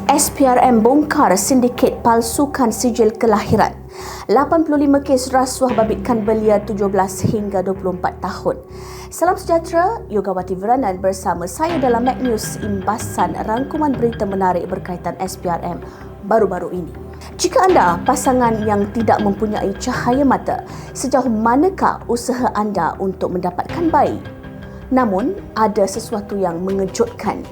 SPRM bongkar sindiket palsukan sijil kelahiran. 85 kes rasuah babitkan belia 17 hingga 24 tahun. Salam sejahtera, Yogawati Veranan bersama saya dalam Mac News, imbasan rangkuman berita menarik berkaitan SPRM baru-baru ini. Jika anda pasangan yang tidak mempunyai cahaya mata, sejauh manakah usaha anda untuk mendapatkan bayi? Namun, ada sesuatu yang mengejutkan.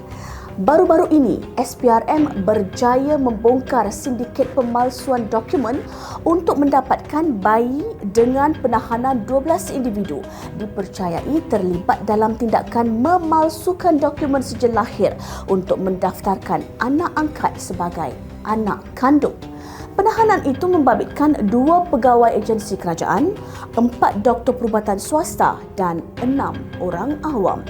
Baru-baru ini, SPRM berjaya membongkar sindiket pemalsuan dokumen untuk mendapatkan bayi dengan penahanan 12 individu dipercayai terlibat dalam tindakan memalsukan dokumen sijil lahir untuk mendaftarkan anak angkat sebagai anak kandung. Penahanan itu membabitkan 2 pegawai agensi kerajaan, 4 doktor perubatan swasta dan 6 orang awam.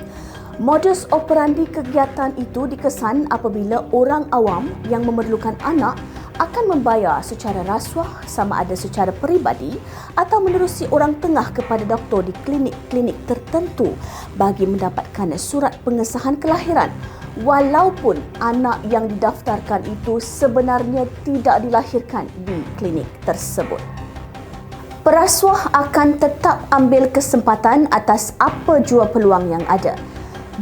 Modus operandi kegiatan itu dikesan apabila orang awam yang memerlukan anak akan membayar secara rasuah sama ada secara peribadi atau menerusi orang tengah kepada doktor di klinik-klinik tertentu bagi mendapatkan surat pengesahan kelahiran walaupun anak yang didaftarkan itu sebenarnya tidak dilahirkan di klinik tersebut. Perasuah akan tetap ambil kesempatan atas apa jua peluang yang ada.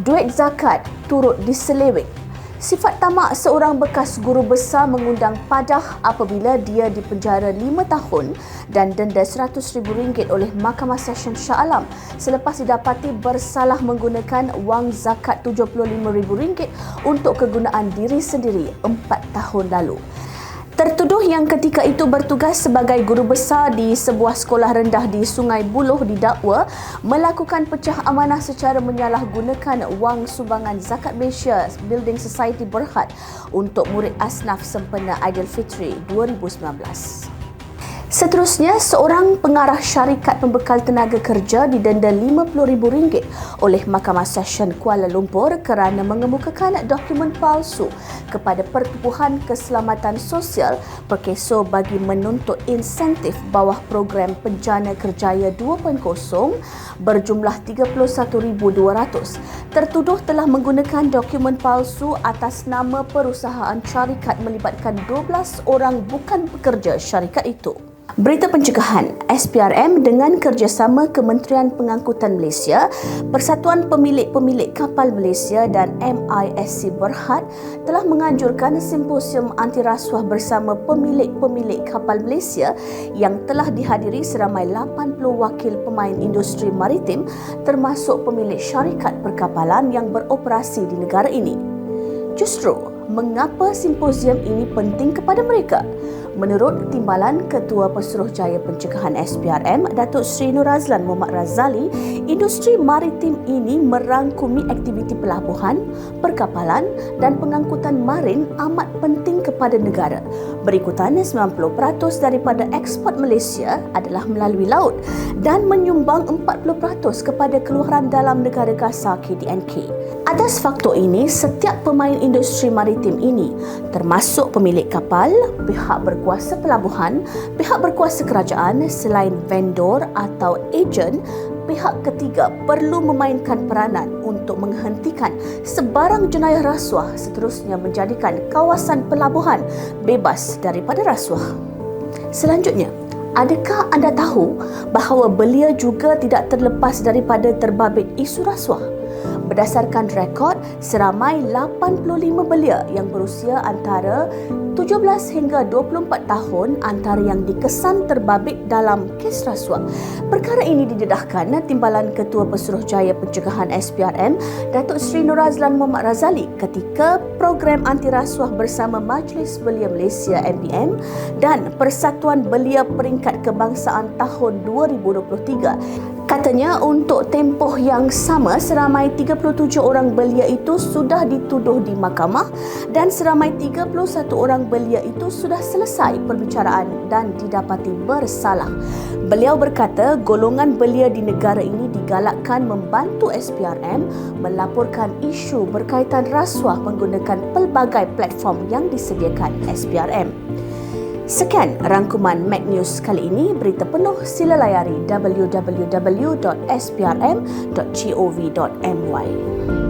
Duit zakat turut diseleweng. Sifat tamak seorang bekas guru besar mengundang padah apabila dia dipenjara 5 tahun dan denda RM100,000 oleh Mahkamah Session Shah Alam selepas didapati bersalah menggunakan wang zakat RM75,000 untuk kegunaan diri sendiri 4 tahun lalu. Tertuduh yang ketika itu bertugas sebagai guru besar di sebuah sekolah rendah di Sungai Buloh didakwa melakukan pecah amanah secara menyalahgunakan wang sumbangan Zakat Malaysia Building Society Berhad untuk murid asnaf sempena Aidilfitri 2019. Seterusnya, seorang pengarah syarikat pembekal tenaga kerja didenda RM50,000 oleh Mahkamah Session Kuala Lumpur kerana mengemukakan dokumen palsu kepada Pertubuhan Keselamatan Sosial Perkeso bagi menuntut insentif bawah program Penjana Kerjaya 2.0 berjumlah RM31,200. Tertuduh telah menggunakan dokumen palsu atas nama perusahaan syarikat melibatkan 12 orang bukan pekerja syarikat itu. Berita pencegahan, SPRM dengan kerjasama Kementerian Pengangkutan Malaysia, Persatuan Pemilik-Pemilik Kapal Malaysia dan MISC Berhad telah menganjurkan simposium anti rasuah bersama pemilik-pemilik kapal Malaysia yang telah dihadiri seramai 80 wakil pemain industri maritim termasuk pemilik syarikat perkapalan yang beroperasi di negara ini. Justru, mengapa simposium ini penting kepada mereka? Menurut Timbalan Ketua Pesuruhjaya Pencegahan SPRM, Datuk Seri Nur Razlan Muhammad Razali, industri maritim ini merangkumi aktiviti pelabuhan, perkapalan dan pengangkutan marin amat penting kepada negara. Berikutan 90% daripada ekspor Malaysia adalah melalui laut dan menyumbang 40% kepada keluaran dalam negara kasar KDNK. Atas faktor ini, setiap pemain industri maritim ini, termasuk pemilik kapal, pihak berkuasa pelabuhan, pihak berkuasa kerajaan selain vendor atau ejen, pihak ketiga perlu memainkan peranan untuk menghentikan sebarang jenayah rasuah seterusnya menjadikan kawasan pelabuhan bebas daripada rasuah. Selanjutnya, adakah anda tahu bahawa belia juga tidak terlepas daripada terbabit isu rasuah? Berdasarkan rekod, seramai 85 belia yang berusia antara 17 hingga 24 tahun antara yang dikesan terbabit dalam kes rasuah. Perkara ini didedahkan Timbalan Ketua Pesuruhjaya Pencegahan SPRM, Datuk Seri Nur Razlan Muhammad Razali ketika program anti rasuah bersama Majlis Belia Malaysia MBM dan Persatuan Belia Peringkat Kebangsaan tahun 2023. Katanya untuk tempoh yang sama, seramai 37 orang belia itu sudah dituduh di mahkamah dan seramai 31 orang belia itu sudah selesai perbicaraan dan didapati bersalah. Beliau berkata golongan belia di negara ini digalakkan membantu SPRM melaporkan isu berkaitan rasuah menggunakan pelbagai platform yang disediakan SPRM. Sekian rangkuman Mac News kali ini. Berita penuh sila layari www.sprm.gov.my.